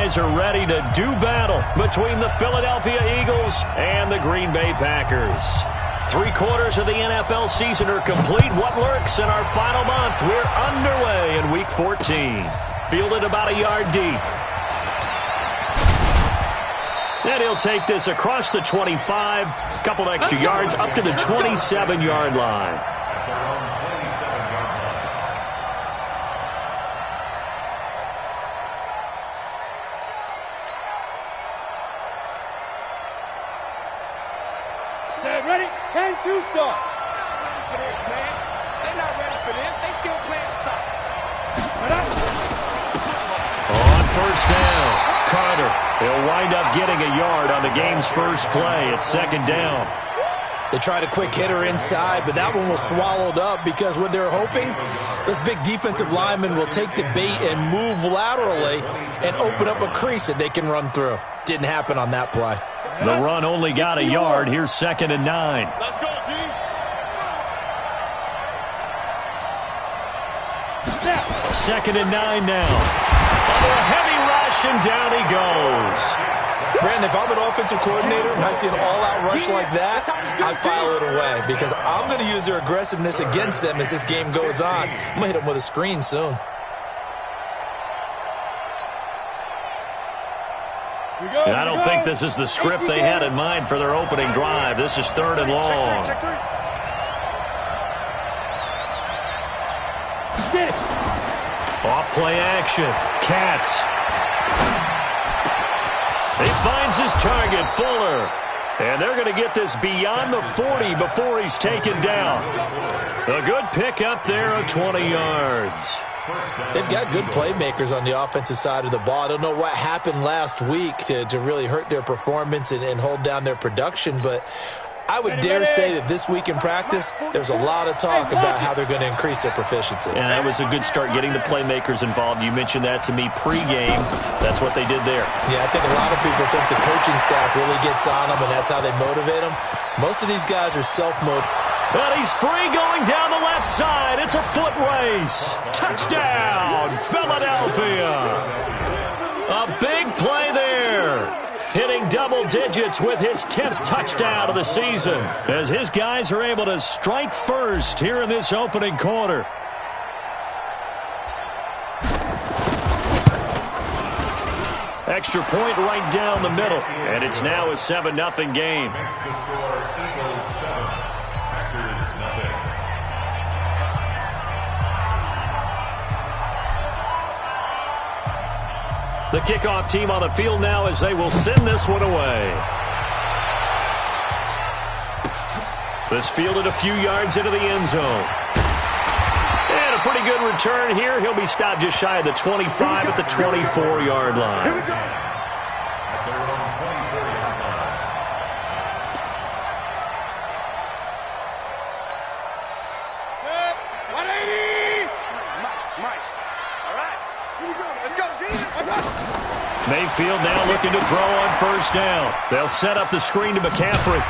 guys are ready to do battle between the Philadelphia Eagles and the Green Bay Packers. 3/4 of the NFL season are complete. What lurks in our final month? We're underway in Week 14. Fielded about a yard deep. And he'll take this across the 25, a couple extra yards up to the 27-yard line. Ready? 10-2 start. For this, man. They're not ready for this. They still playing soccer. On first down, Carter. He'll wind up getting a yard on the game's first play. It's second down. They tried a quick hitter inside, but that one was swallowed up because what they're hoping, those big defensive linemen will take the bait and move laterally and open up a crease that they can run through. Didn't happen on that play. The run only got a yard. Here's 2nd and 9. Let's go, D. Second and 9 now. Under a heavy rush, and down he goes. Brandon, if I'm an offensive coordinator and I see an all-out rush like that, I file it away because I'm going to use their aggressiveness against them as this game goes on. I'm going to hit them with a screen soon. And I don't think this is the script they had in mind for their opening drive. This is 3rd and long. Off play action. Katz. He finds his target, Fuller. And they're going to get this beyond the 40 before he's taken down. A good pick up there of 20 yards. They've got good playmakers on the offensive side of the ball. I don't know what happened last week to really hurt their performance and hold down their production, but I would dare say that this week in practice, there's a lot of talk about how they're going to increase their proficiency. And that was a good start getting the playmakers involved. You mentioned that to me pregame. That's what they did there. Yeah, I think a lot of people think the coaching staff really gets on them, and that's how they motivate them. Most of these guys are self-motivated. But he's free going down the left side. It's a foot race. Touchdown, Philadelphia. A big play there. Hitting double digits with his 10th touchdown of the season as his guys are able to strike first here in this opening quarter. Extra point right down the middle. And it's now a 7-0 game. The kickoff team on the field now as they will send this one away. This fielded a few yards into the end zone. And a pretty good return here. He'll be stopped just shy of the 25 at the 24-yard line. Mayfield now looking to throw on first down. They'll set up the screen to McCaffrey.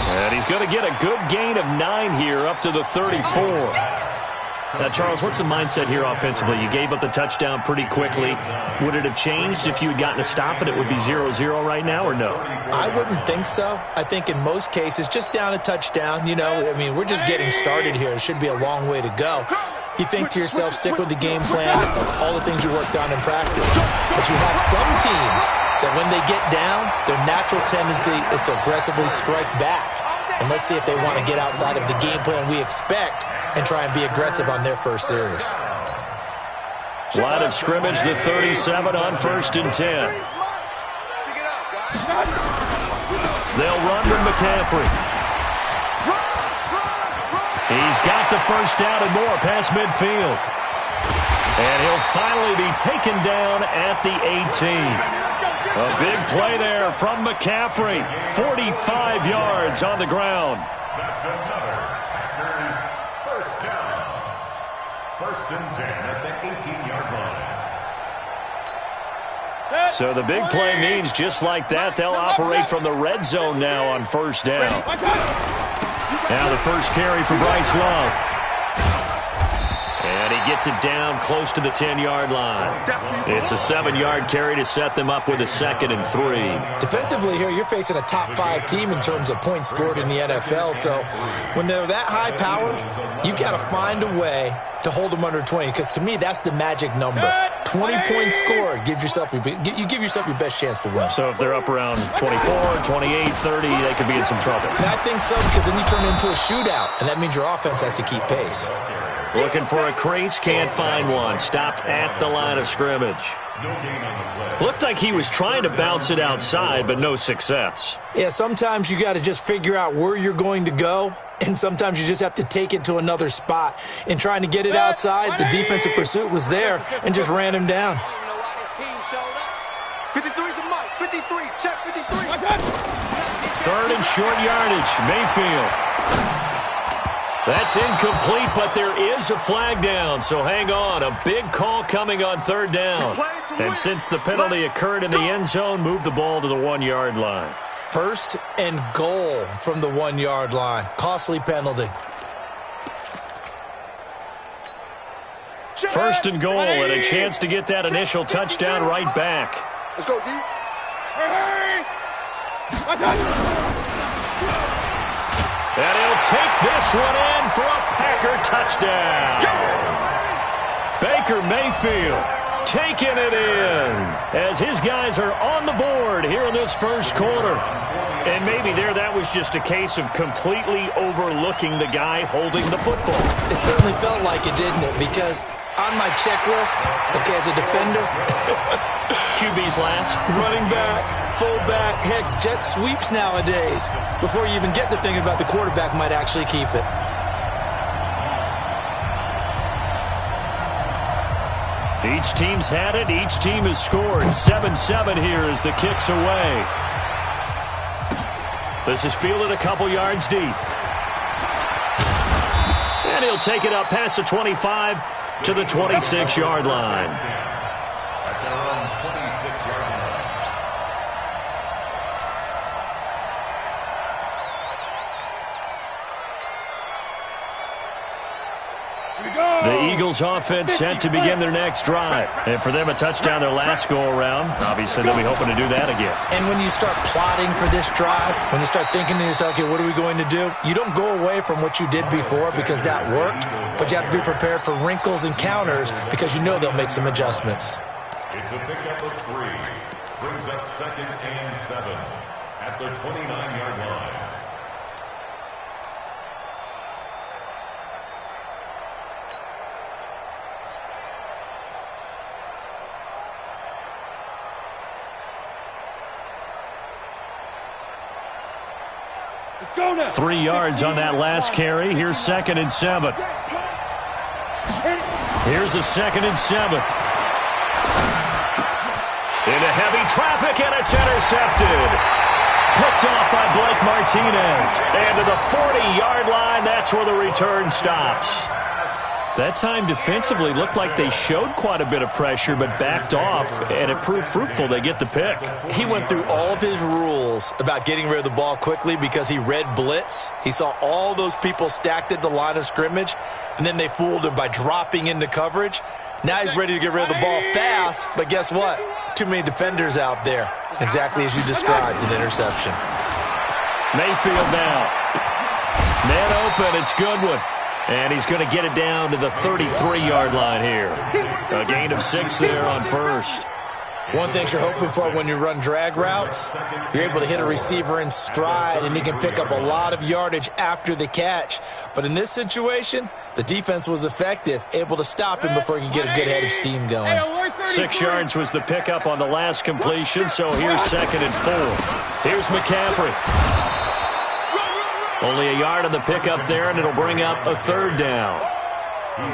And he's going to get a good gain of 9 here up to the 34. Now, Charles, what's the mindset here offensively? You gave up the touchdown pretty quickly. Would it have changed if you had gotten a stop and it would be 0-0 right now, or no? I wouldn't think so. I think in most cases, just down a touchdown, we're just getting started here. It should be a long way to go. You think to yourself, stick with the game plan, all the things you worked on in practice. But you have some teams that when they get down, their natural tendency is to aggressively strike back. And let's see if they want to get outside of the game plan we expect and try and be aggressive on their first series. Line of scrimmage, the 37 on 1st and 10. They'll run with McCaffrey. He's got the first down and more past midfield. And he'll finally be taken down at the 18. A big play there from McCaffrey. 45 yards on the ground. That's another Packers first down. 1st and 10 at the 18-yard line. So the big play means just like that, they'll operate from the red zone now on first down. Now the first carry for Bryce Love. And And he gets it down close to the 10-yard line. It's a 7-yard carry to set them up with a 2nd and 3. Defensively here, you're facing a top-5 team in terms of points scored in the NFL. So when they're that high power, you've got to find a way to hold them under 20, because to me, that's the magic number. 20 points scored, you give yourself your best chance to win. So if they're up around 24, 28, 30, they could be in some trouble. And I think so, because then you turn it into a shootout, and that means your offense has to keep pace. Looking for a crease, can't find one. Stopped at the line of scrimmage. Looked like he was trying to bounce it outside, but no success. Yeah, sometimes you got to just figure out where you're going to go, and sometimes you just have to take it to another spot. In trying to get it outside, the defensive pursuit was there and just ran him down. 53's the mic. 53. Check 53. 3rd and short yardage. Mayfield. That's incomplete, but there is a flag down, so hang on. A big call coming on 3rd down. And since the penalty occurred in the end zone, move the ball to the 1-yard line. 1st and goal from the 1-yard line. Costly penalty. 1st and goal, and a chance to get that initial touchdown right back. Let's go, D. And he'll take this one in for a Packer touchdown. Baker Mayfield taking it in as his guys are on the board here in this first quarter. And maybe that was just a case of completely overlooking the guy holding the football. It certainly felt like it, didn't it? Because on my checklist, okay, as a defender, QB's last. running back, fullback, heck, jet sweeps nowadays. Before you even get to thinking about the quarterback might actually keep it. Each team's had it. Each team has scored. 7-7 here as the kick's away. This is fielded a couple yards deep. And he'll take it up past the 25 to the 26-yard line. At their own 26-yard line. The Eagles offense set to begin their next drive. And for them, a touchdown their last go-around. Obviously, they'll be hoping to do that again. And when you start plotting for this drive, when you start thinking to yourself, okay, what are we going to do? You don't go away from what you did before because that worked, but you have to be prepared for wrinkles and counters because you know they'll make some adjustments. It's a pickup of 3. Brings up 2nd and 7 at the 29-yard line. Let's go now. 3 yards on that last carry. Here's 2nd and 7. Here's a 2nd and 7. Into heavy traffic, and it's intercepted. Picked off by Blake Martinez. And to the 40-yard line, that's where the return stops. That time defensively looked like they showed quite a bit of pressure but backed off, and it proved fruitful. They get the pick. He went through all of his rules about getting rid of the ball quickly because he read blitz. He saw all those people stacked at the line of scrimmage, and then they fooled him by dropping into coverage. Now he's ready to get rid of the ball fast, but guess what? Too many defenders out there. Exactly as you described, an interception. Mayfield now. Man open, it's Goodwin. And he's going to get it down to the 33-yard line here. A gain of 6 there on 1st. One thing you're hoping for when you run drag routes, you're able to hit a receiver in stride, and he can pick up a lot of yardage after the catch. But in this situation, the defense was effective, able to stop him before he could get a good head of steam going. 6 yards was the pickup on the last completion, so here's 2nd and 4. Here's McCaffrey. Only a yard on the pickup there, and it'll bring up a 3rd down.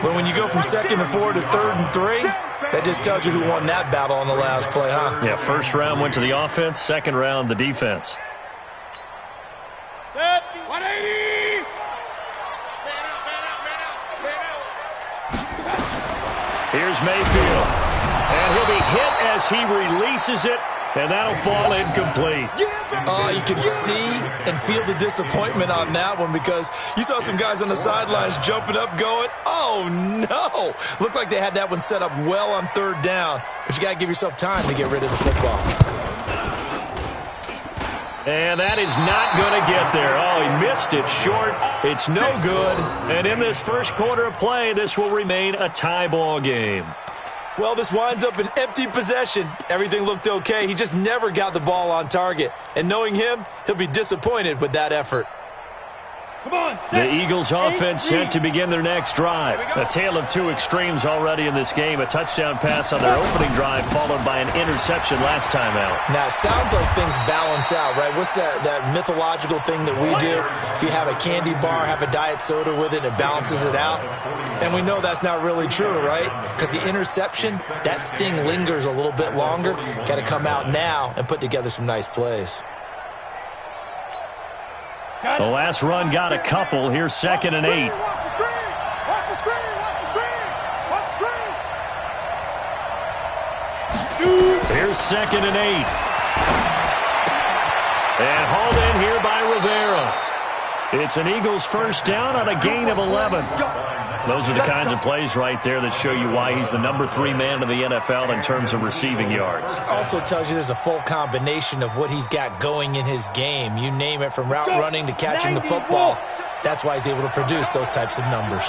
But when you go from 2nd and 4 to 3rd and 3, that just tells you who won that battle on the last play, huh? Yeah, first round went to the offense, second round the defense. 180! Here's Mayfield. And he'll be hit as he releases it and that'll fall incomplete. You can see and feel the disappointment on that one because you saw some guys on the sidelines jumping up going, oh, no. Looked like they had that one set up well on third down, but you got to give yourself time to get rid of the football. And that is not going to get there. Oh, he missed it short. It's no good. And in this first quarter of play, this will remain a tie ball game. Well, this winds up an empty possession. Everything looked okay. He just never got the ball on target. And knowing him, he'll be disappointed with that effort. Come on, the Eagles offense set to begin their next drive. A tale of two extremes already in this game. A touchdown pass on their opening drive followed by an interception last time out. Now, it sounds like things balance out, right? What's that mythological thing that we do? If you have a candy bar, have a diet soda with it, it balances it out. And we know that's not really true, right? Because the interception, that sting lingers a little bit longer. Got to come out now and put together some nice plays. The last run got a couple. Here's 2nd and 8. Watch the screen! Watch the screen! Watch the screen! Watch the screen! Here's 2nd and 8. And hauled in here by Rivera. It's an Eagles first down on a gain of 11. Those are the kinds of plays right there that show you why he's the number 3 man in the NFL in terms of receiving yards. Also tells you there's a full combination of what he's got going in his game. You name it, from route running to catching the football. That's why he's able to produce those types of numbers.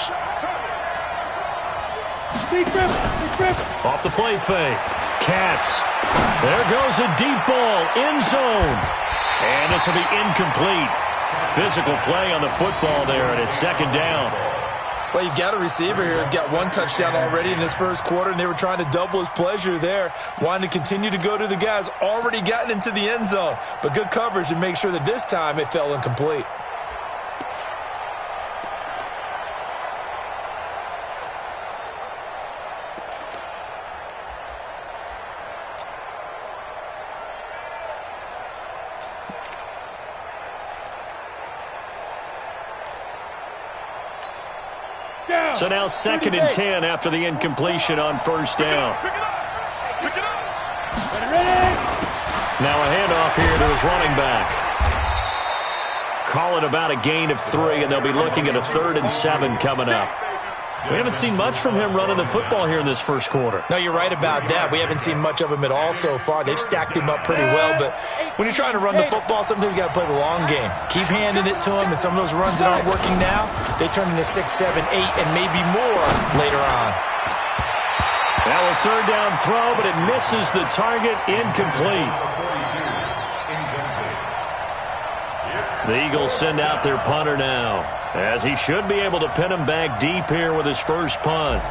Off the play fake. Katz. There goes a deep ball. End zone. And this will be incomplete. Physical play on the football there, and it's 2nd down. Well, you've got a receiver here who's got 1 touchdown already in this first quarter, and they were trying to double his pleasure there, wanting to continue to go to the guys already gotten into the end zone. But good coverage to make sure that this time it fell incomplete. So now 2nd and 10 after the incompletion on first down. Now a handoff here to his running back. Call it about a gain of 3, and they'll be looking at a 3rd and 7 coming up. We haven't seen much from him running the football here in this first quarter. No, you're right about that. We haven't seen much of him at all so far. They've stacked him up pretty well, but when you're trying to run the football, sometimes you got to play the long game. Keep handing it to him, and some of those runs that aren't working now, they turn into 6, 7, 8, and maybe more later on. Now a 3rd down throw, but it misses the target. Incomplete. The Eagles send out their punter now, as he should be able to pin him back deep here with his first punt.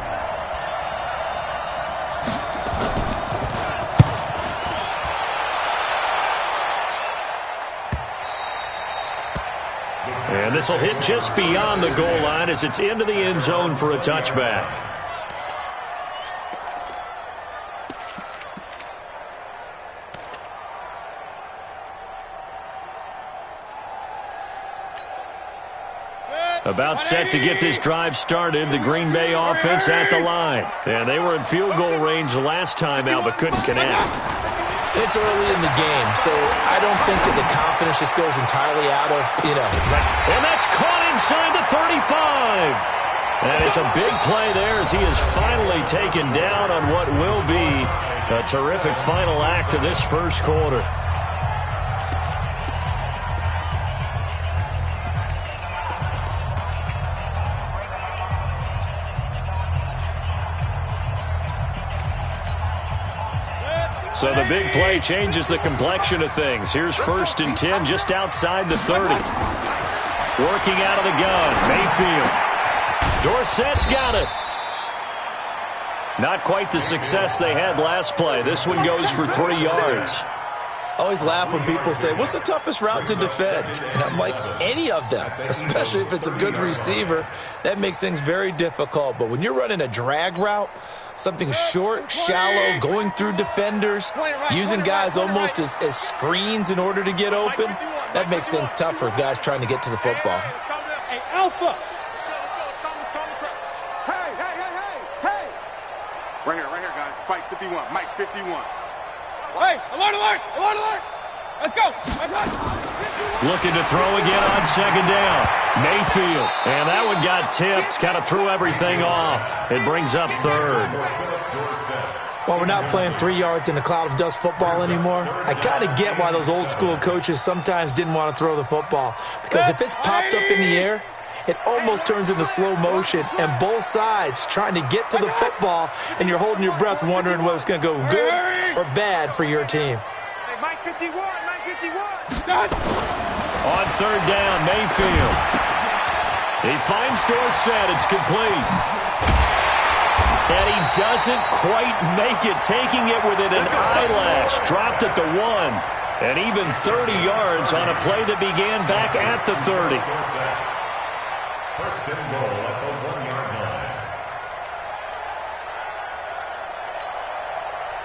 And this will hit just beyond the goal line as it's into the end zone for a touchback. About set to get this drive started, the Green Bay offense at the line. And they were in field goal range last time out, but couldn't connect. It's early in the game, so I don't think that the confidence just goes entirely out of, And that's caught inside the 35. And it's a big play there as he is finally taken down on what will be a terrific final act of this first quarter. So the big play changes the complexion of things. Here's 1st and 10 just outside the 30. Working out of the gun, Mayfield. Dorsett's got it. Not quite the success they had last play. This one goes for 3 yards. I always laugh when people say, what's the toughest route to defend? And I'm like, any of them, especially if it's a good receiver. That makes things very difficult. But when you're running a drag route, something short, shallow, going through defenders, using guys almost as screens in order to get open, that makes things tough for guys trying to get to the football. Hey, Alpha! Hey! Right here, guys. Fight 51. Mike 51. Hey, alert, alert, alert, alert. Let's go. Let's go. Looking to throw again on second down. Mayfield. And that one got tipped. Kind of threw everything off. It brings up third. Well, we're not playing 3 yards in a cloud of dust football anymore. I kind of get why those old school coaches sometimes didn't want to throw the football. Because if it's popped up in the air, it almost turns into slow motion, and both sides trying to get to the football, and you're holding your breath wondering whether it's going to go good or bad for your team. Hey, Mike 51, Mike 51. On third down, Mayfield. He finds Dorsett. It's complete. And he doesn't quite make it, taking it within an eyelash. Dropped at the 1. And even 30 yards on a play that began back at the 30. First and goal at the 1-yard line.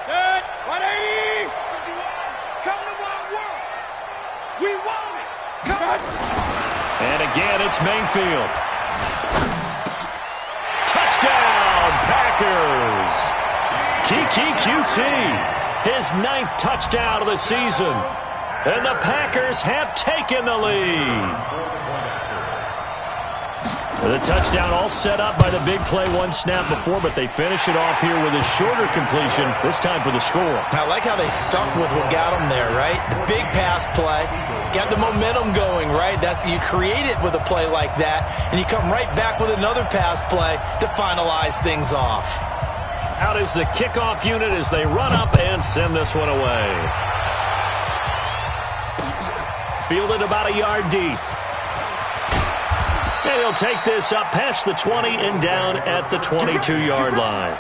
Good. 180. Come to my world. We want it. Come on. And again, it's Mayfield. Touchdown, Packers. Kiki QT, his 9th touchdown of the season. And the Packers have taken the lead. The touchdown all set up by the big play one snap before, but they finish it off here with a shorter completion, this time for the score. I like how they stuck with what got them there, right? The big pass play, got the momentum going, right? You create it with a play like that, and you come right back with another pass play to finalize things off. Out is the kickoff unit as they run up and send this one away. Fielded about a yard deep. And he'll take this up past the 20 and down at the 22-yard line.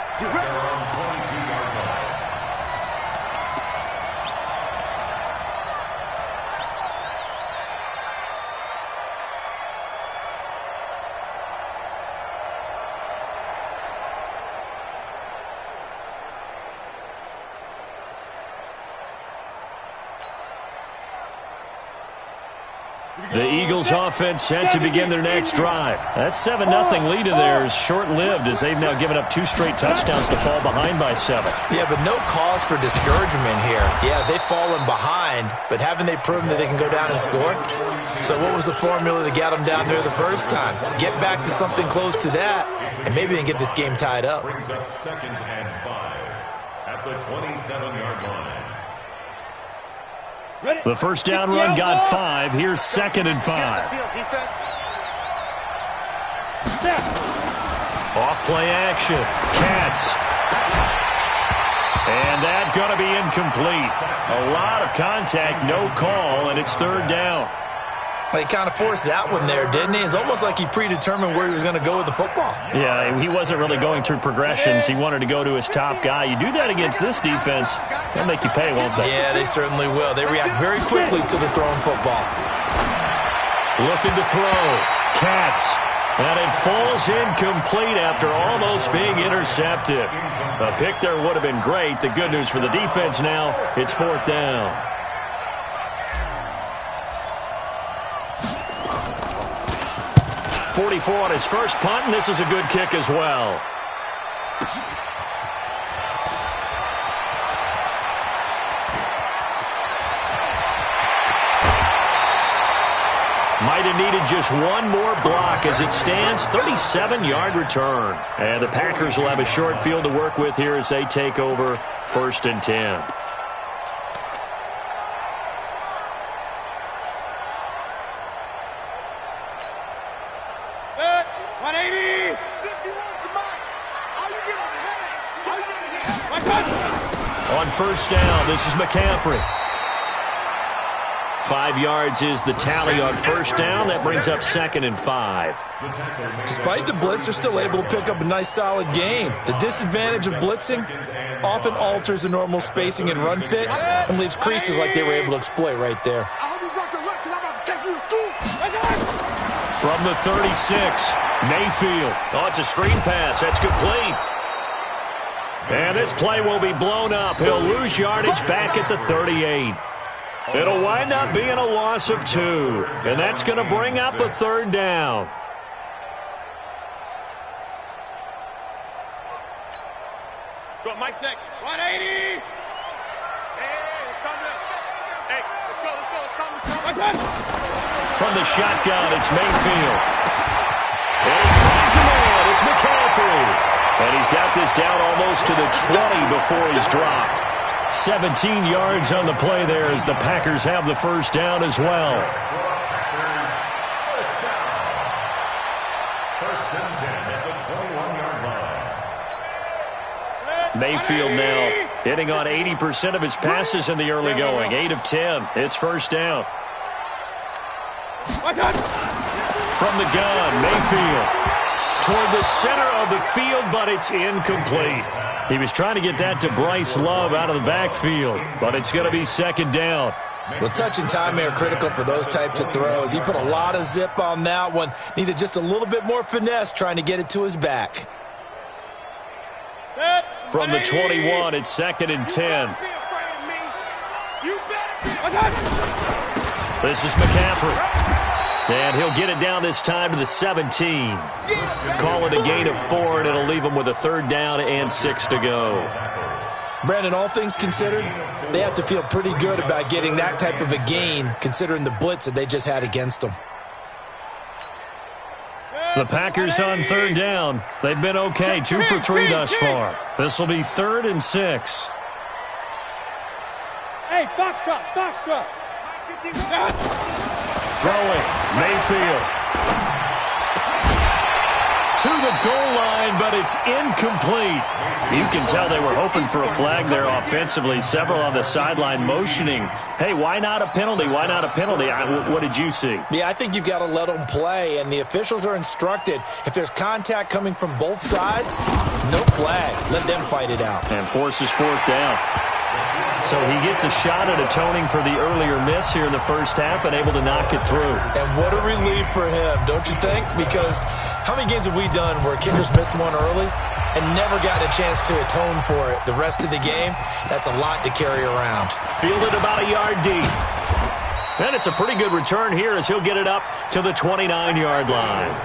The Eagles offense set to begin their next drive. That 7-0 lead of theirs short-lived as they've now given up 2 straight touchdowns to fall behind by 7. Yeah, but no cause for discouragement here. Yeah, they've fallen behind, but haven't they proven that they can go down and score? So what was the formula that got them down there the first time? Get back to something close to that, and maybe they can get this game tied up. Brings up 2nd and 5 at the 27-yard line. The first down run got 5. Here's 2nd and 5. Off play action. Cats. And that's going to be incomplete. A lot of contact, no call, and it's 3rd down. He kind of forced that one there, didn't he? It's almost like he predetermined where he was going to go with the football. Yeah, he wasn't really going through progressions. He wanted to go to his top guy. You do that against this defense, they'll make you pay, won't they? Yeah, they certainly will. They react very quickly to the thrown football. Looking to throw. Cats. And it falls incomplete after almost being intercepted. A pick there would have been great. The good news for the defense now, it's 4th down. .44 on his first punt, and this is a good kick as well. Might have needed just one more block as it stands. 37-yard return. And the Packers will have a short field to work with here as they take over 1st and 10. On first down, this is McCaffrey. 5 yards is the tally on first down. That brings up 2nd and 5. Despite the blitz, they're still able to pick up a nice, solid game. The disadvantage of blitzing often alters the normal spacing and run fits and leaves creases like they were able to exploit right there. From the 36, Mayfield. Oh, it's a screen pass. That's complete. And this play will be blown up. He'll lose yardage back at the 38. It'll wind up being a loss of 2. And that's going to bring up a 3rd down. Go, Mike, 180. from the shotgun. It's Mayfield. And he finds a man. It's McCaffrey. And he's got this down almost to the 20 before he's dropped. 17 yards on the play there as the Packers have the first down as well. First and 10 at the 21-yard line. Mayfield now hitting on 80% of his passes in the early going. 8 of 10. It's first down. From the gun, Mayfield toward the center of the field, but it's incomplete. He was trying to get that to Bryce Love out of the backfield, but it's going to be second down. Well, touch and time are critical for those types of throws. He put a lot of zip on that one. Needed just a little bit more finesse trying to get it to his back. From the 21, it's second and 10. This is McCaffrey. And he'll get it down this time to the 17. Call it a gain of 4, and it'll leave him with a third down and 6 to go. Brandon, all things considered, they have to feel pretty good about getting that type of a gain, considering the blitz that they just had against them. The Packers on third down. They've been okay, 2 for 3 thus far. This will be 3rd and 6. Hey, box truck. Throwing, Mayfield. To the goal line, but it's incomplete. You can tell they were hoping for a flag there offensively. Several on the sideline motioning. Hey, why not a penalty? Why not a penalty? What did you see? Yeah, I think you've got to let them play, and the officials are instructed. If there's contact coming from both sides, no flag. Let them fight it out. And forces fourth down. So he gets a shot at atoning for the earlier miss here in the first half and able to knock it through. And what a relief for him, don't you think? Because how many games have we done where kickers missed one early and never gotten a chance to atone for it the rest of the game? That's a lot to carry around. Fielded about a yard deep. And it's a pretty good return here as he'll get it up to the 29-yard line.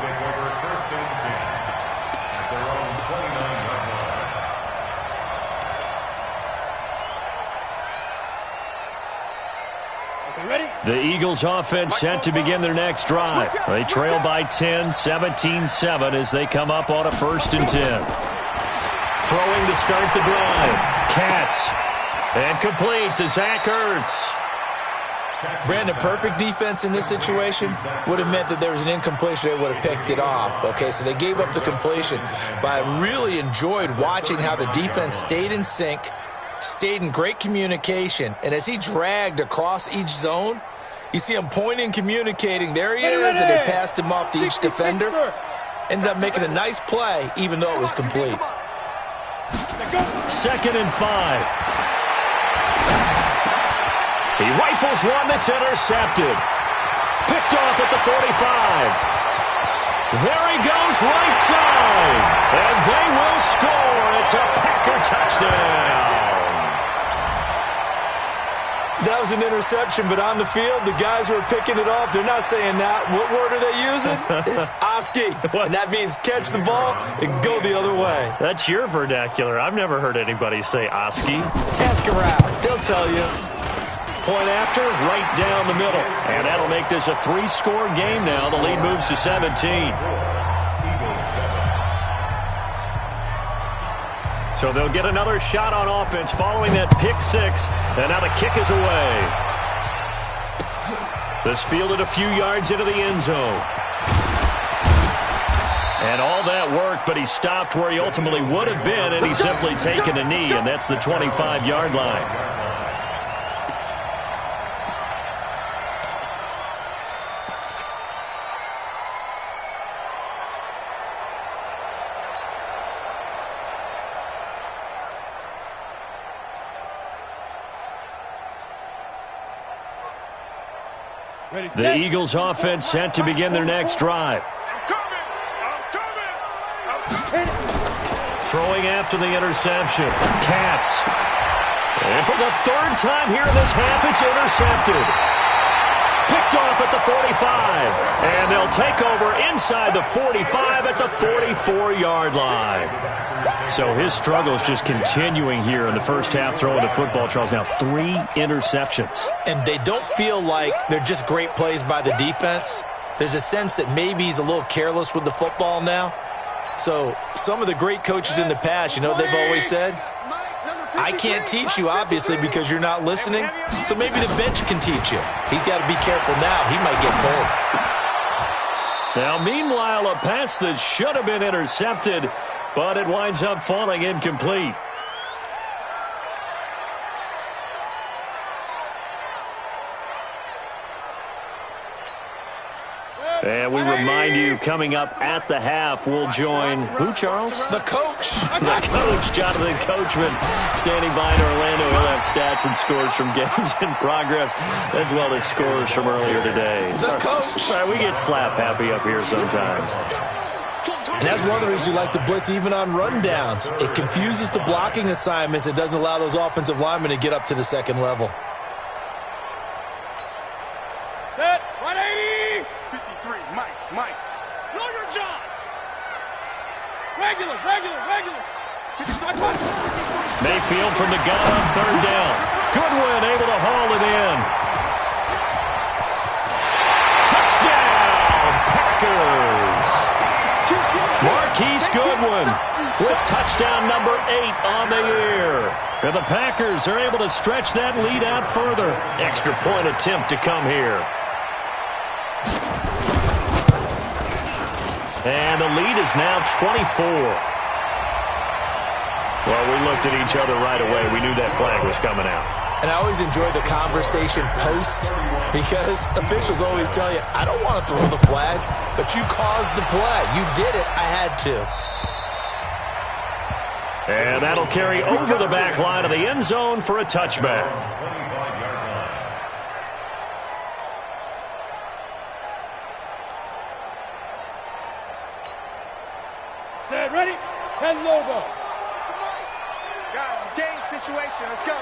The Eagles offense set to begin their next drive. They trail by 10, 17-7 as they come up on a 1st and 10. Throwing to start the drive. Katz. And complete to Zach Ertz. Brandon, perfect defense in this situation would have meant that there was an incompletion. They would have picked it off. Okay, so they gave up the completion. But I really enjoyed watching how the defense stayed in sync, stayed in great communication, and as he dragged across each zone, you see him pointing, communicating. There he is, and they passed him off to each defender. Ended up making a nice play, even though it was complete. 2nd and 5. He rifles one that's intercepted. Picked off at the 45. There he goes, right side. And they will score. It's a Packer touchdown. That was an interception, but on the field, the guys who are picking it off, they're not saying that. What word are they using? It's Oski. And that means catch the ball and go the other way. That's your vernacular. I've never heard anybody say Oski. Ask around. They'll tell you. Point after, right down the middle. And that'll make this a 3-score game now. The lead moves to 17. So they'll get another shot on offense following that pick 6. And now the kick is away. This fielded a few yards into the end zone. And all that worked, but he stopped where he ultimately would have been, and he's simply taken a knee, and that's the 25-yard line. The Eagles offense set to begin their next drive. Throwing after the interception. Katz. And for the 3rd time here in this half, it's intercepted. Picked off at the 45. And they'll take over inside the 45 at the 44-yard line. So his struggle is just continuing here in the first half throwing the football, Charles. Now 3 interceptions. And they don't feel like they're just great plays by the defense. There's a sense that maybe he's a little careless with the football now. So some of the great coaches in the past, you know, they've always said, I can't teach you, obviously, because you're not listening. So maybe the bench can teach you. He's got to be careful now. He might get pulled. Now, meanwhile, a pass that should have been intercepted, but it winds up falling incomplete. And we remind you, coming up at the half, we'll join who, Charles? The coach. The coach, Jonathan Coachman, standing by in Orlando. He'll have stats and scores from games in progress, as well as scores from earlier today. The coach. All right, we get slap happy up here sometimes. And that's one of the reasons you like to blitz even on rundowns. It confuses the blocking assignments. It doesn't allow those offensive linemen to get up to the second level. Set, 180. 53, Mike. Know your job. Regular. Mayfield from the gun on third down. Goodwin able to haul it in. Touchdown, Packers. Marquise Goodwin with touchdown number 8 on the year. And the Packers are able to stretch that lead out further. Extra point attempt to come here. And the lead is now 24. Well, we looked at each other right away. We knew that flag was coming out. And I always enjoy the conversation post because officials always tell you, I don't want to throw the flag, but you caused the play. You did it. I had to. And that'll carry over the back line of the end zone for a touchback. Set, ready? 10 logo. Guys, it's game situation. Let's go.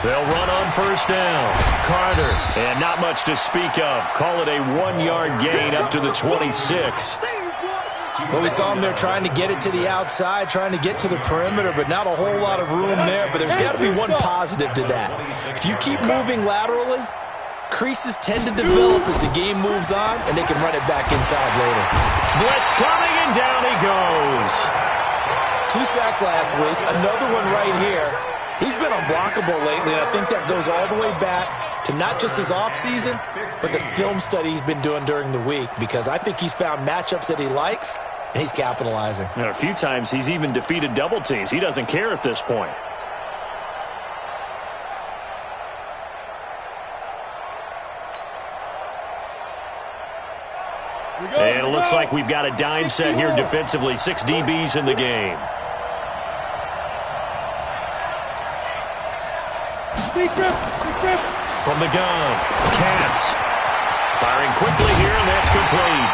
They'll run on first down. Carter, and not much to speak of. Call it a 1-yard gain up to the 26. Well, we saw him there trying to get it to the outside, trying to get to the perimeter, but not a whole lot of room there. But there's got to be one positive to that. If you keep moving laterally, creases tend to develop as the game moves on, and they can run it back inside later. Blitz coming, and down he goes. 2 sacks last week, another one right here. He's been unblockable lately, and I think that goes all the way back to not just his offseason, but the film study he's been doing during the week, because I think he's found matchups that he likes, and he's capitalizing. And a few times he's even defeated double teams. He doesn't care at this point. And it looks like we've got a dime set here defensively. 6 DBs in the game. From the gun, Katz. Firing quickly here, and that's complete.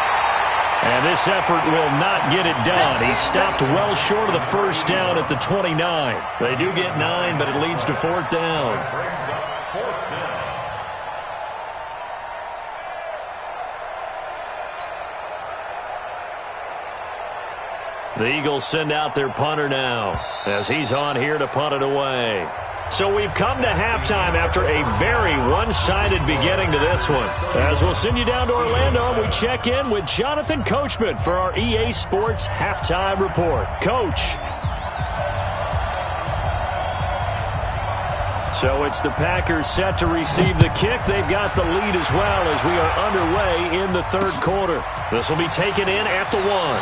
And this effort will not get it done. He stopped well short of the first down at the 29. They do get 9, but it leads to 4th down. The Eagles send out their punter now as he's on here to punt it away. So we've come to halftime after a very one-sided beginning to this one. As we'll send you down to Orlando, we check in with Jonathan Coachman for our EA Sports Halftime Report. Coach. So it's the Packers set to receive the kick. They've got the lead as well as we are underway in the third quarter. This will be taken in at the 1.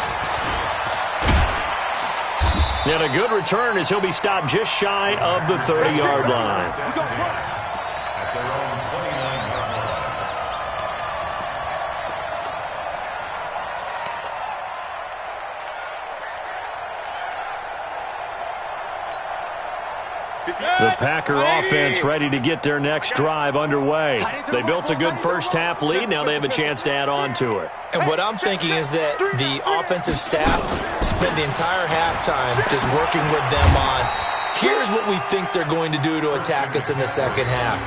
And a good return as he'll be stopped just shy of the 30-yard line. The Packer offense ready to get their next drive underway. They built a good first-half lead. Now they have a chance to add on to it. And what I'm thinking is that the offensive staff spent the entire halftime just working with them on Here's what we think they're going to do to attack us in the second half.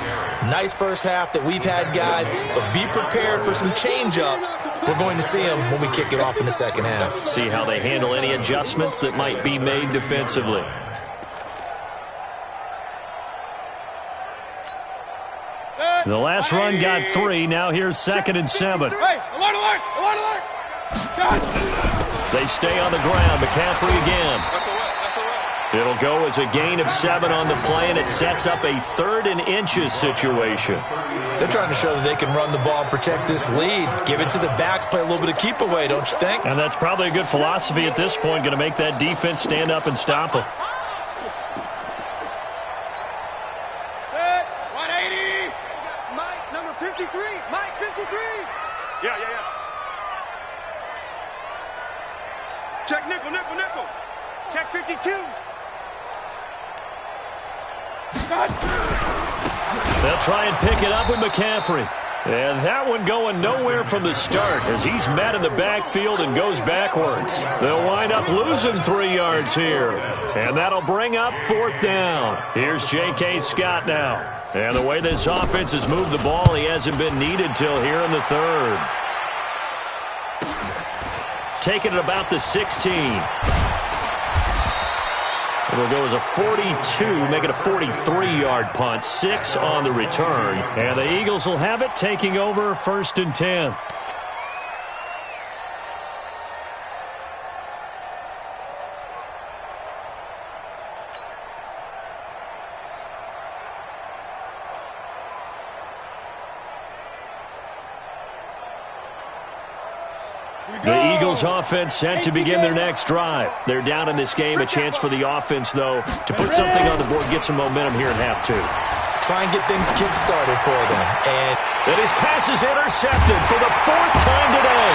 Nice first half that we've had, guys, but be prepared for some change-ups. We're going to see them when we kick it off in the second half. See how they handle any adjustments that might be made defensively. The last run got 3. Now here's 2nd and 7. Hey, alert, alert, alert, alert. Shot. They stay on the ground. McCaffrey again. It'll go as a gain of 7 on the play, and it sets up a 3rd and inches situation. They're trying to show that they can run the ball and protect this lead. Give it to the backs, play a little bit of keep away, don't you think? And that's probably a good philosophy at this point, going to make that defense stand up and stop them. Set. 180. Mike, number 53. Mike, 53. Yeah. Check nickel, nickel, nickel. Check 52. They'll try and pick it up with McCaffrey. And that one going nowhere from the start as he's met in the backfield and goes backwards. They'll wind up losing 3 yards here. And that'll bring up 4th down. Here's J.K. Scott now. And the way this offense has moved the ball, he hasn't been needed till here in the 3rd. Taking it about the 16. It'll go as a 42, make it a 43-yard punt. 6 on the return. And the Eagles will have it, taking over 1st and 10. The Eagles offense set to begin their next drive. They're down in this game. A chance for the offense, though, to put something on the board, get some momentum here in half 2. Try and get things kick-started for them. And his pass is intercepted for the 4th time today.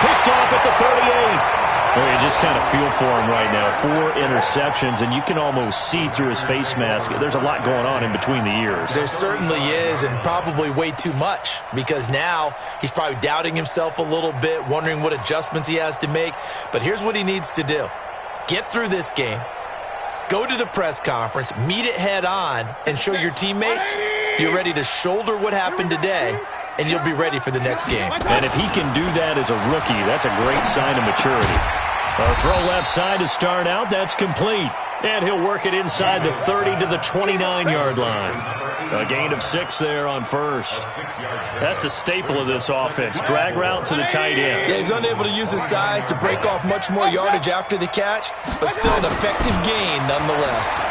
Picked off at the 38. Well, you just kind of feel for him right now. 4 interceptions, and you can almost see through his face mask. There's a lot going on in between the ears. There certainly is, and probably way too much, because now he's probably doubting himself a little bit, wondering what adjustments he has to make. But here's what he needs to do. Get through this game, go to the press conference, meet it head on, and show your teammates you're ready to shoulder what happened today, and you'll be ready for the next game. And if he can do that as a rookie, that's a great sign of maturity. A throw left side to start out. That's complete. And he'll work it inside the 30 to the 29-yard line. A gain of 6 there on 1st. That's a staple of this offense. Drag route to the tight end. Yeah, he's unable to use his size to break off much more yardage after the catch, but still an effective gain nonetheless.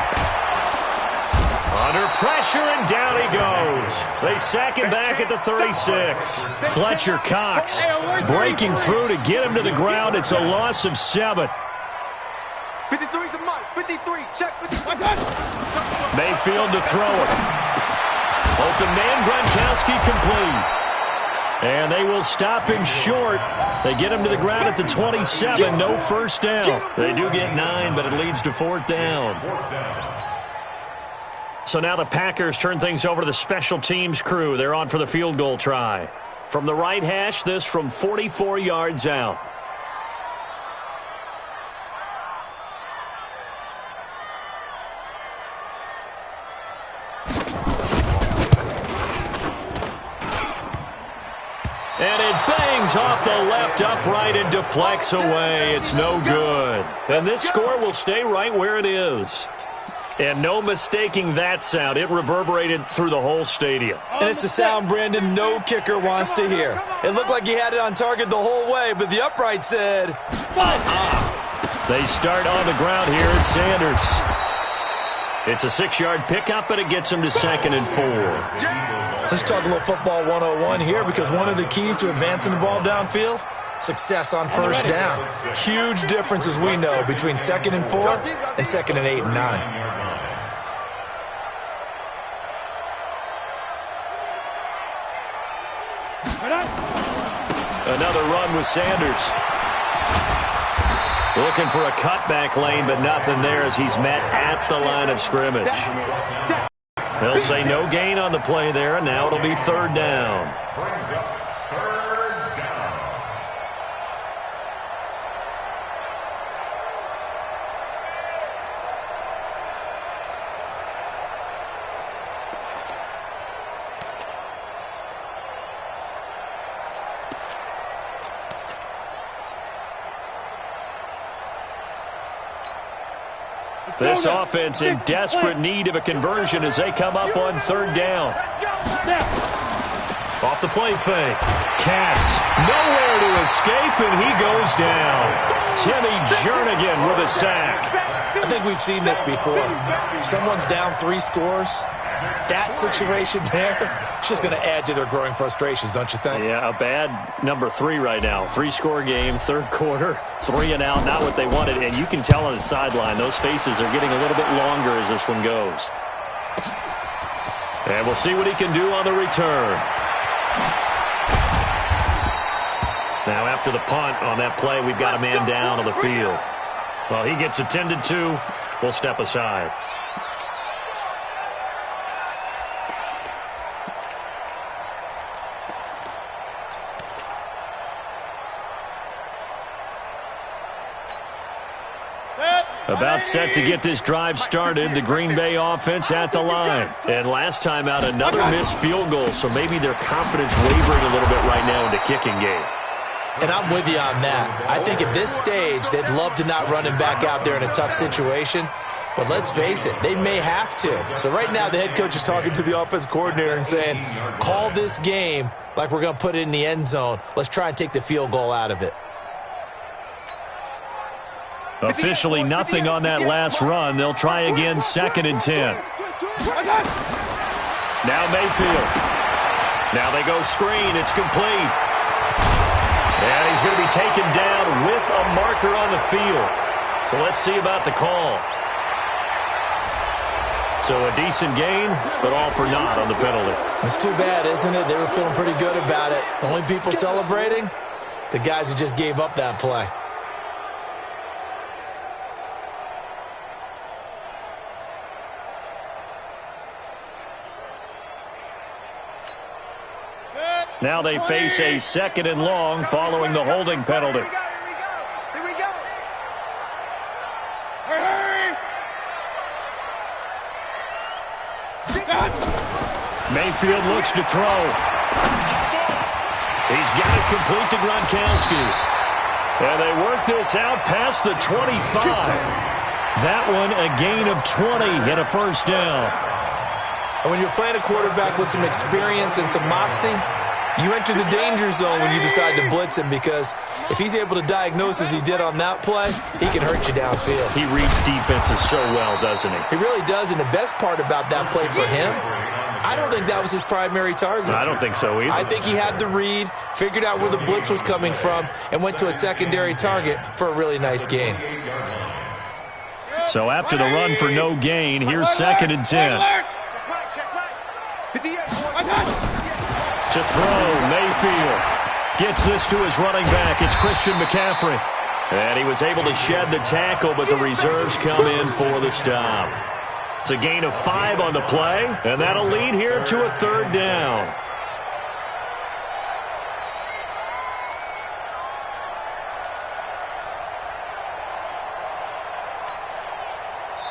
Under pressure, and down he goes. They sack him back at the 36. Fletcher Cox breaking through to get him to the ground. It's a loss of 7. 53's the Mike. 53. Check 53. Mayfield to throw it. Open man, Gronkowski complete. And they will stop him short. They get him to the ground at the 27. No 1st down. They do get 9, but it leads to 4th down. So now the Packers turn things over to the special teams crew. They're on for the field goal try. From the right hash, this from 44 yards out. And it bangs off the left upright and deflects away. It's no good. And this score will stay right where it is. And no mistaking that sound. It reverberated through the whole stadium. And it's the sound, Brandon, no kicker wants to hear. It looked like he had it on target the whole way, but the upright said, They start on the ground here at Sanders. It's a 6-yard pickup, but it gets him to 2nd and 4. Let's talk a little football 101 here, because one of the keys to advancing the ball downfield, success on 1st down. Huge difference, as we know, between 2nd and 4 and 2nd and 8 and 9. Another run with Sanders. Looking for a cutback lane, but nothing there as he's met at the line of scrimmage. They'll say no gain on the play there, and now it'll be 3rd down. Brings up 3rd down. This offense in desperate need of a conversion as they come up on third down. Off the play fake. Katz nowhere to escape, and he goes down. Timmy Jernigan with a sack. I think we've seen this before. Someone's down 3 scores. That situation there, it's just going to add to their growing frustrations, don't you think? Yeah, a bad number 3 right now. 3-score game, third quarter, 3 and out, not what they wanted. And you can tell on the sideline, those faces are getting a little bit longer as this one goes. And we'll see what he can do on the return. Now after the punt on that play, we've got a man down on the field. Well, he gets attended to. We'll step aside. About set to get this drive started, the Green Bay offense at the line. And last time out, another missed field goal, so maybe their confidence wavering a little bit right now in the kicking game. And I'm with you on that. I think at this stage, they'd love to not run him back out there in a tough situation. But let's face it, they may have to. So right now, the head coach is talking to the offense coordinator and saying, call this game like we're going to put it in the end zone. Let's try and take the field goal out of it. Officially nothing on that last run. They'll try again, 2nd and 10. Now Mayfield. Now they go screen. It's complete. And he's going to be taken down with a marker on the field. So let's see about the call. So a decent gain, but all for naught on the penalty. It's too bad, isn't it? They were feeling pretty good about it. The only people celebrating, the guys who just gave up that play. Now they face a 2nd and long following the holding penalty. Here we go. Hurry! Mayfield looks to throw. He's got it complete to Gronkowski. And they work this out past the 25. That one a gain of 20 and a first down. And when you're playing a quarterback with some experience and some moxie, you enter the danger zone when you decide to blitz him, because if he's able to diagnose as he did on that play, he can hurt you downfield. He reads defenses so well, doesn't he? He really does, and the best part about that play for him, I don't think that was his primary target. I don't think so either. I think he had the read, figured out where the blitz was coming from, and went to a secondary target for a really nice gain. So after the run for no gain, here's 2nd and 10. To throw, Mayfield gets this to his running back. It's Christian McCaffrey. And he was able to shed the tackle, but the reserves come in for the stop. It's a gain of 5 on the play, and that'll lead here to a 3rd down.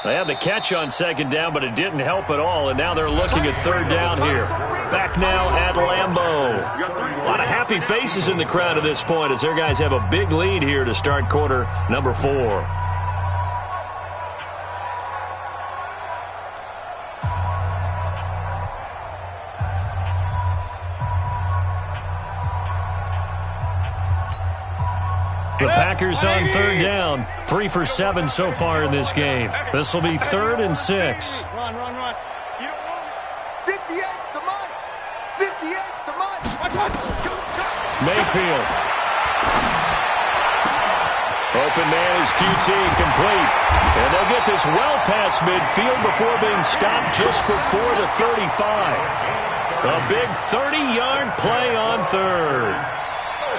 They had the catch on 2nd down, but it didn't help at all, and now they're looking at 3rd down here. Back now at Lambeau. A lot of happy faces in the crowd at this point as their guys have a big lead here to start quarter number 4. The Packers on 3rd down. 3 for 7 so far in this game. This will be 3rd and 6. Run. You don't want it. 58's the money. 58's the money. Mayfield. Open man is QT, complete. And they'll get this well past midfield before being stopped just before the 35. A big 30-yard play on 3rd.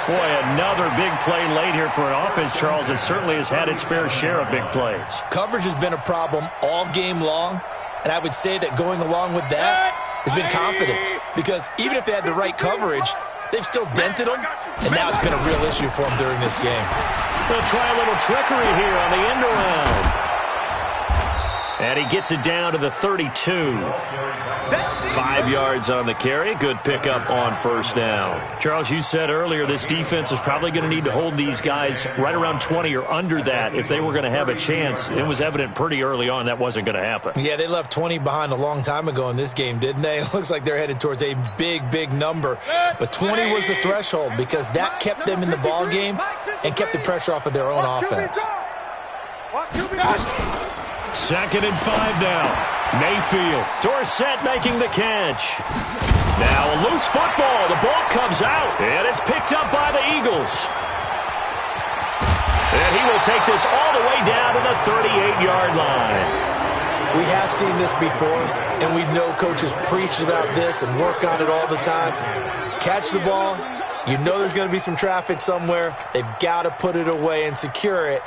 Boy, another big play late here for an offense, Charles, that certainly has had its fair share of big plays. Coverage has been a problem all game long, and I would say that going along with that has been confidence, because even if they had the right coverage, they've still dented them, and now it's been a real issue for them during this game. They'll try a little trickery here on the end around. And he gets it down to the 32. 5 yards on the carry. Good pickup on first down. Charles, you said earlier this defense is probably going to need to hold these guys right around 20 or under that if they were going to have a chance. It was evident pretty early on that wasn't going to happen. Yeah, they left 20 behind a long time ago in this game, didn't they? It looks like they're headed towards a big, big number. But 20 was the threshold because that kept them in the ball game and kept the pressure off of their own offense. 2nd and 5 now. Mayfield. Dorsett making the catch. Now a loose football. The ball comes out, and it's picked up by the Eagles. And he will take this all the way down to the 38-yard line. We have seen this before, and we know coaches preach about this and work on it all the time. Catch the ball. You know there's going to be some traffic somewhere. They've got to put it away and secure it.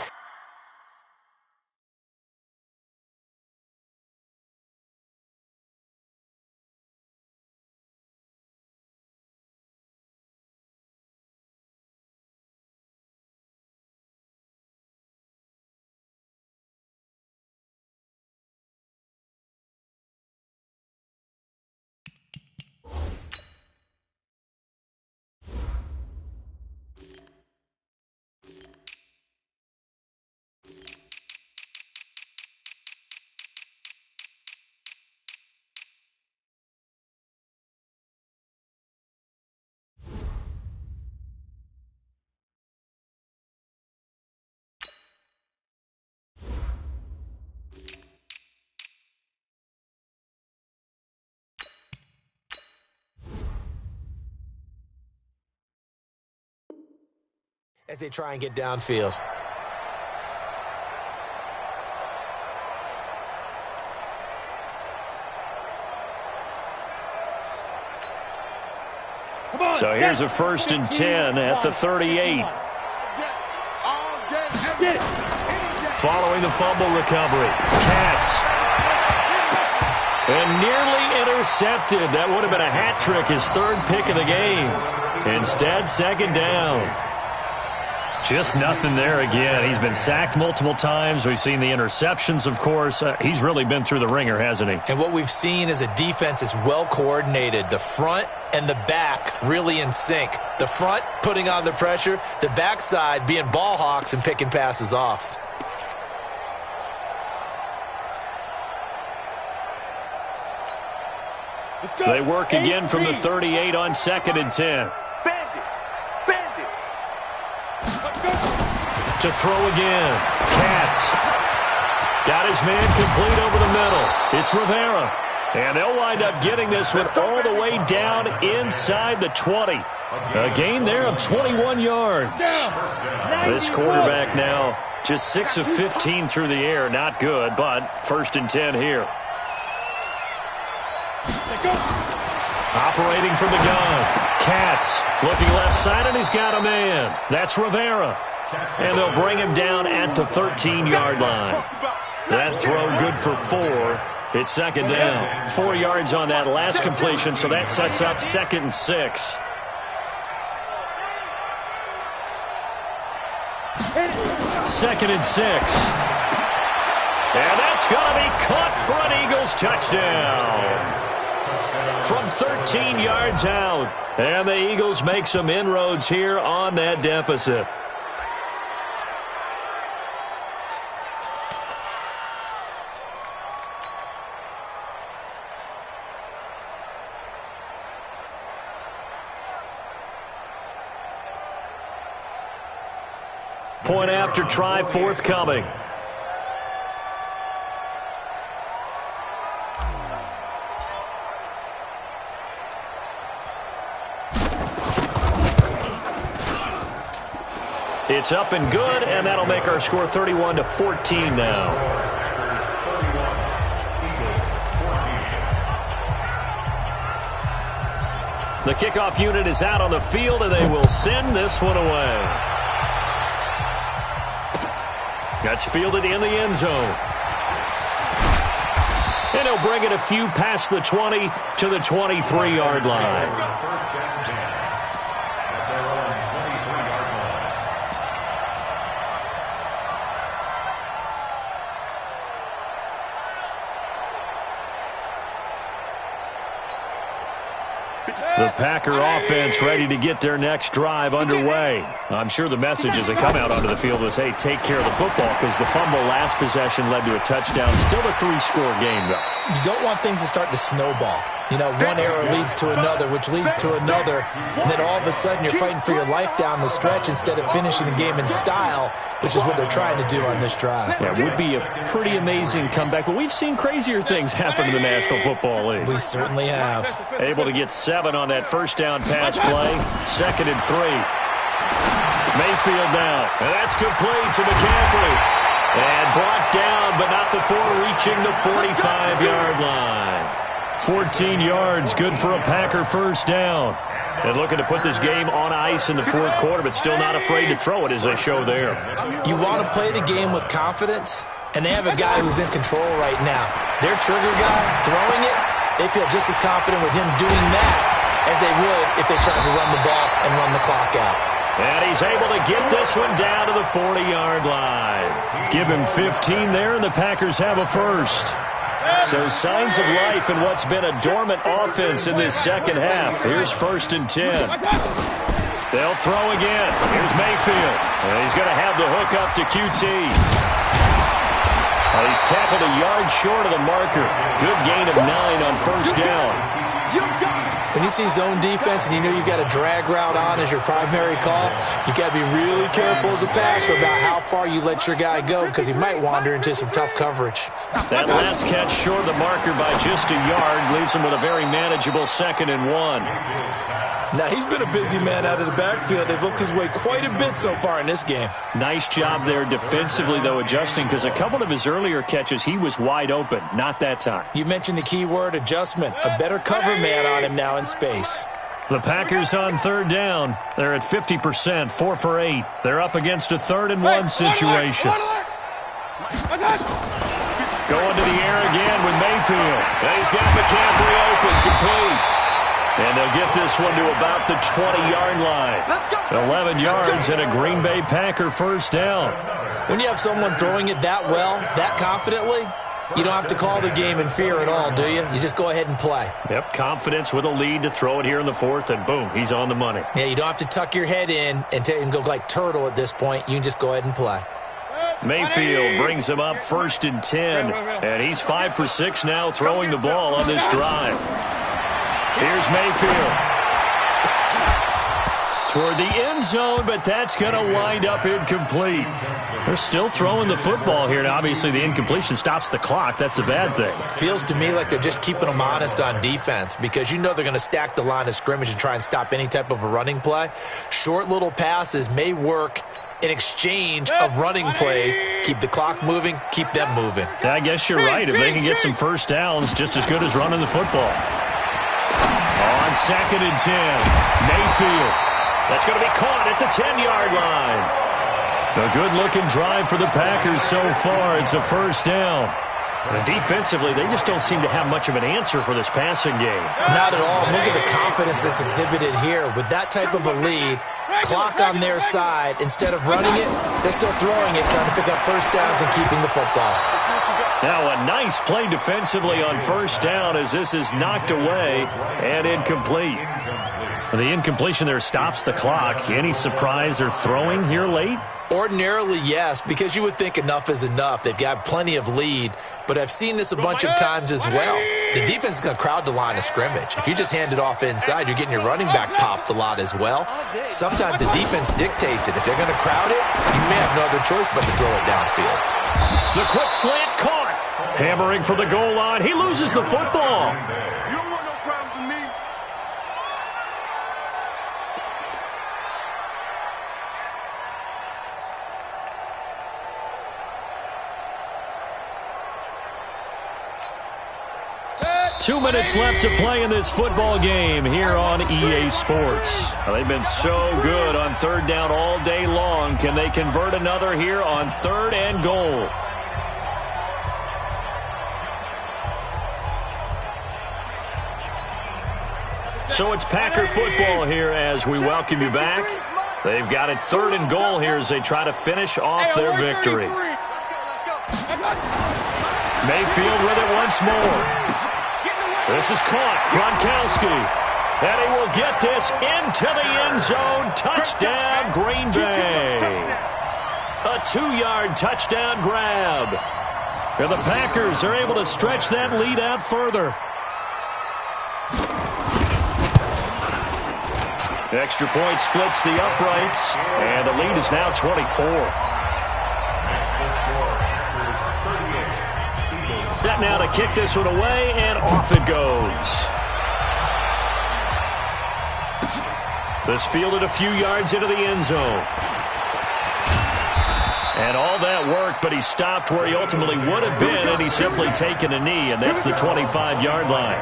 As they try and get downfield. So here's a 1st and 10 at the 38. Following the fumble recovery. Katz. And nearly intercepted. That would have been a hat trick, his 3rd pick of the game. Instead, 2nd down. Just nothing there again. He's been sacked multiple times. We've seen the interceptions, of course. He's really been through the ringer, hasn't he? And what we've seen is a defense that's well coordinated. The front and the back really in sync. The front putting on the pressure. The backside being ball hawks and picking passes off. They work again from the 38 on 2nd and 10. To throw again. Katz. Got his man complete over the middle. It's Rivera. And they'll wind up getting this one all the way down inside the 20. A gain there of 21 yards. This quarterback now just 6 of 15 through the air. Not good, but 1st and 10 here. Operating from the gun. Katz looking left side, and he's got a man. That's Rivera. And they'll bring him down at the 13-yard line. That throw good for 4. It's 2nd down. 4 yards on that last completion, so that sets up 2nd and 6. Second and 6. And that's going to be caught for an Eagles touchdown. From 13 yards out. And the Eagles make some inroads here on that deficit. Point after try forthcoming. It's up and good, and that'll make our score 31-14 now. The kickoff unit is out on the field, and they will send this one away. That's fielded in the end zone. And he'll bring it a few past the 20 to the 23-yard line. The Packer offense ready to get their next drive underway. I'm sure the messages that come out onto the field was, hey, take care of the football, because the fumble last possession led to a touchdown. Still a 3-score game, though. You don't want things to start to snowball. You know, one error leads to another, which leads to another. And then all of a sudden you're fighting for your life down the stretch instead of finishing the game in style, which is what they're trying to do on this drive. Yeah, it would be a pretty amazing comeback, but we've seen crazier things happen in the National Football League. We certainly have. Able to get 7 on that first down pass play. 2nd and 3. Mayfield now, and that's complete to McCaffrey. And brought down, but not before reaching the 45-yard line. 14 yards, good for a Packer first down. And looking to put this game on ice in the 4th quarter, but still not afraid to throw it as they show there. You want to play the game with confidence, and they have a guy who's in control right now. Their trigger guy, throwing it, they feel just as confident with him doing that as they would if they tried to run the ball and run the clock out. And he's able to get this one down to the 40-yard line. Give him 15 there, and the Packers have a first. So signs of life in what's been a dormant offense in this second half. Here's 1st and 10. They'll throw again. Here's Mayfield. And he's going to have the hook up to QT. He's tackled a yard short of the marker. Good gain of 9 on first down. When you see zone defense and you know you've got a drag route on as your primary call, you've got to be really careful as a passer about how far you let your guy go, because he might wander into some tough coverage. That last catch short of the marker by just a yard leaves him with a very manageable 2nd and 1. Now, he's been a busy man out of the backfield. They've looked his way quite a bit so far in this game. Nice job there defensively, though, adjusting, because a couple of his earlier catches, he was wide open. Not that time. You mentioned the key word, adjustment. A better cover man on him now in space. The Packers on 3rd down. They're at 50%, 4 for 8. They're up against a 3rd and 1 situation. Going to the air again with Mayfield. He's got McCaffrey open, complete. And they'll get this one to about the 20-yard line. 11 yards and a Green Bay Packer first down. When you have someone throwing it that well, that confidently, you don't have to call the game in fear at all, do you? You just go ahead and play. Yep, confidence with a lead to throw it here in the 4th, and boom, he's on the money. Yeah, you don't have to tuck your head in and go like turtle at this point. You can just go ahead and play. Mayfield brings him up 1st and 10, and he's 5 for 6 now throwing the ball on this drive. Here's Mayfield. Toward the end zone, but that's going to wind up incomplete. They're still throwing the football here. Now, obviously, the incompletion stops the clock. That's the bad thing. Feels to me like they're just keeping them honest on defense, because you know they're going to stack the line of scrimmage and try and stop any type of a running play. Short little passes may work in exchange of running plays. Keep the clock moving, keep them moving. I guess you're right. If they can get some first downs, just as good as running the football. On 2nd and 10, Mayfield. That's going to be caught at the 10-yard line. A good-looking drive for the Packers so far. It's a first down. And defensively, they just don't seem to have much of an answer for this passing game. Not at all. Look at the confidence that's exhibited here. With that type of a lead, clock on their side, instead of running it, they're still throwing it, trying to pick up first downs and keeping the football. Now a nice play defensively on first down as this is knocked away and incomplete. The incompletion there stops the clock. Any surprise they're throwing here late? Ordinarily, yes, because you would think enough is enough. They've got plenty of lead, but I've seen this a bunch of times as well. The defense is going to crowd the line of scrimmage. If you just hand it off inside, you're getting your running back popped a lot as well. Sometimes the defense dictates it. If they're going to crowd it, you may have no other choice but to throw it downfield. The quick slant caught. Hammering for the goal line. He loses the football. You don't want no problems with me. 2 minutes left to play in this football game here on EA Sports. They've been so good on 3rd down all day long. Can they convert another here on 3rd and goal? So it's Packer football here as we welcome you back. They've got it 3rd and goal here as they try to finish off their victory. Mayfield with it once more. This is caught. Gronkowski. And he will get this into the end zone. Touchdown, Green Bay. A 2-yard touchdown grab. And the Packers are able to stretch that lead out further. Extra point splits the uprights, and the lead is now 24. Set now to kick this one away, and off it goes. This fielded a few yards into the end zone. And all that work, but he stopped where he ultimately would have been, and he's simply taken a knee, and that's the 25-yard line.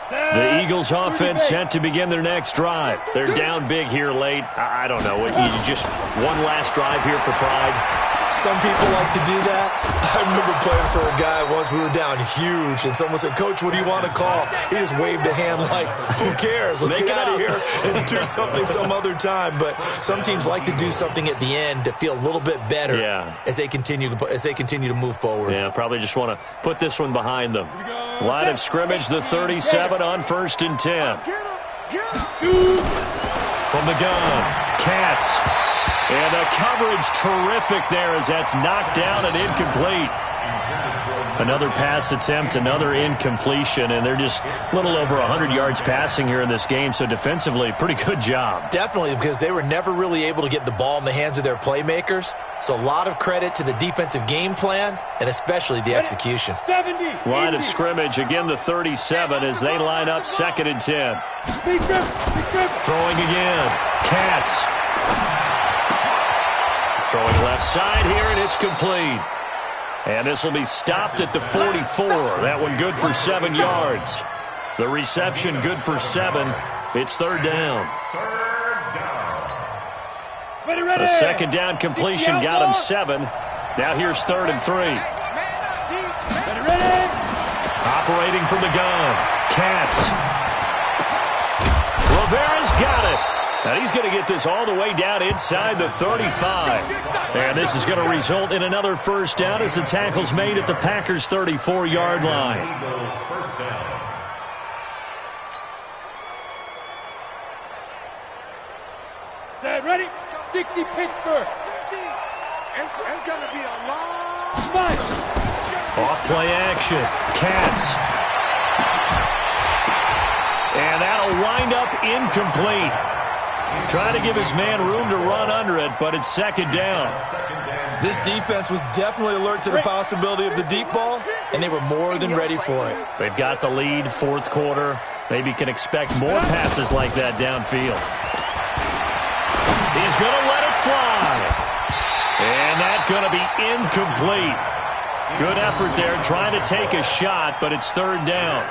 The Eagles offense set to begin their next drive. They're down big here late. I don't know. You just one last drive here for pride. Some people like to do that. I remember playing for a guy once. We were down huge, and someone said, "Coach, what do you want to call?" He just waved a hand like, "Who cares? Let's get out of here and do something some other time." But some teams like to do something at the end to feel a little bit better as they continue to move forward. Yeah, probably just want to put this one behind them. Line of scrimmage, the 37 on 1st and 10. From the gun, Katz. And the coverage terrific there as that's knocked down and incomplete. Another pass attempt, another incompletion, and they're just a little over 100 yards passing here in this game, so defensively, pretty good job. Definitely, because they were never really able to get the ball in the hands of their playmakers, so a lot of credit to the defensive game plan and especially the execution. Line of scrimmage, again the 37 as they line up 2nd and 10. Throwing again, Katz. Throwing left side here, and it's complete. And this will be stopped at the 44. That one good for 7 yards. The reception good for 7. It's 3rd down. The 2nd down completion got him 7. Now here's 3rd and 3. Operating from the gun. Katz. Rivera's got it. Now he's going to get this all the way down inside the 35. And this is going to result in another first down as the tackle's made at the Packers' 34-yard line. Set, ready? 60 Pittsburgh. It's going to be a long fight. Off play action. Katz. And that'll wind up incomplete. Trying to give his man room to run under it, but it's 2nd down. This defense was definitely alert to the possibility of the deep ball, and they were more than ready for it. They've got the lead, 4th quarter. Maybe can expect more passes like that downfield. He's going to let it fly. And that's going to be incomplete. Good effort there trying to take a shot, but it's 3rd down.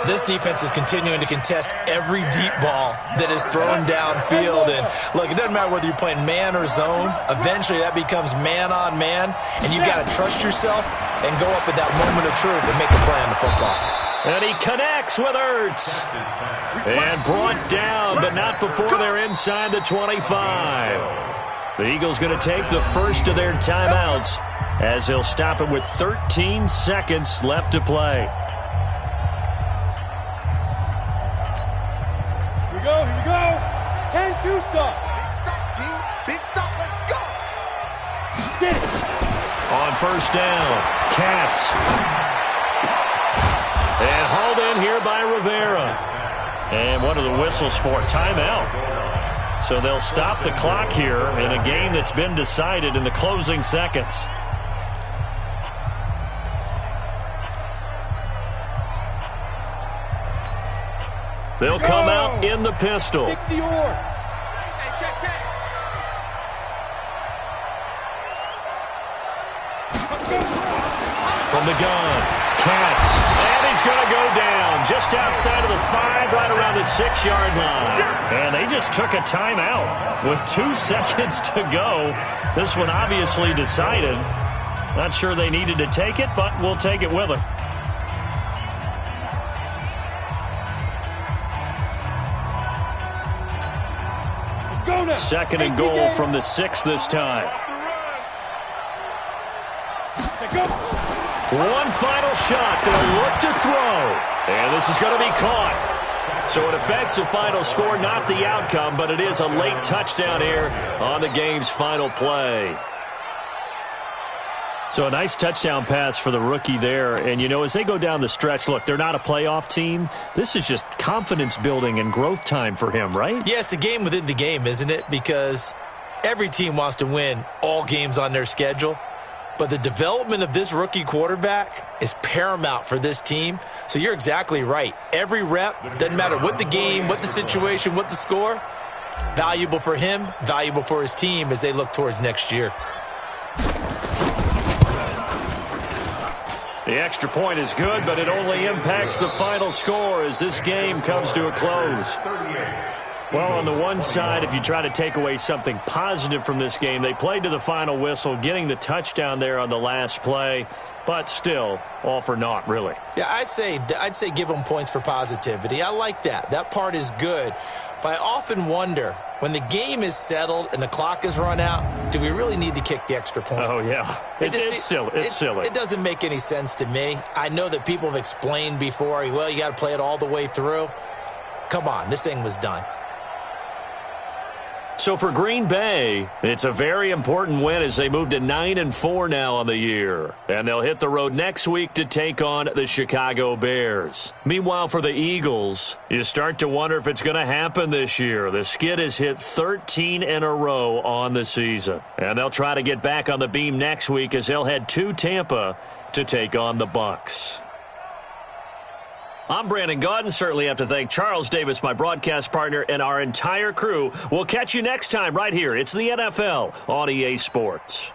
This defense is continuing to contest every deep ball that is thrown downfield. And look, it doesn't matter whether you're playing man or zone. Eventually that becomes man on man. And you've got to trust yourself and go up at that moment of truth and make a play on the football. And he connects with Ertz. And brought down, but not before they're inside the 25. The Eagles going to take the first of their timeouts as they'll stop it with 13 seconds left to play. Here we go. 10-2 stop. Big stop, let's go. Get it. On first down, Katz. And hauled in here by Rivera. And what are the whistles for? Timeout. So they'll stop the clock here in a game that's been decided in the closing seconds. They'll come out in the pistol. 60 or. From the gun, Katz. And he's going to go down just outside of the 5, right around the 6-yard line. And they just took a timeout with 2 seconds to go. This one obviously decided. Not sure they needed to take it, but we'll take it with them. Second and goal from the 6 this time. One final shot. They'll look to throw. And this is going to be caught. So it affects the final score, not the outcome, but it is a late touchdown here on the game's final play. So a nice touchdown pass for the rookie there. And, you know, as they go down the stretch, look, they're not a playoff team. This is just confidence building and growth time for him, right? Yeah, it's a game within the game, isn't it? Because every team wants to win all games on their schedule. But the development of this rookie quarterback is paramount for this team. So you're exactly right. Every rep, doesn't matter what the game, what the situation, what the score, valuable for him, valuable for his team as they look towards next year. The extra point is good, but it only impacts the final score as this game comes to a close. Well, on the one side, if you try to take away something positive from this game, they played to the final whistle, getting the touchdown there on the last play, but still, all for naught, really. Yeah, I'd say give them points for positivity. I like that. That part is good. But I often wonder, when the game is settled and the clock is run out, do we really need to kick the extra point? Oh, yeah. It's silly. It's silly. It doesn't make any sense to me. I know that people have explained before, well, you got to play it all the way through. Come on, this thing was done. So for Green Bay, it's a very important win as they move to 9-4 now on the year. And they'll hit the road next week to take on the Chicago Bears. Meanwhile, for the Eagles, you start to wonder if it's going to happen this year. The skid has hit 13 in a row on the season. And they'll try to get back on the beam next week as they'll head to Tampa to take on the Bucs. I'm Brandon Gaudin. Certainly have to thank Charles Davis, my broadcast partner, and our entire crew. We'll catch you next time right here. It's the NFL on EA Sports.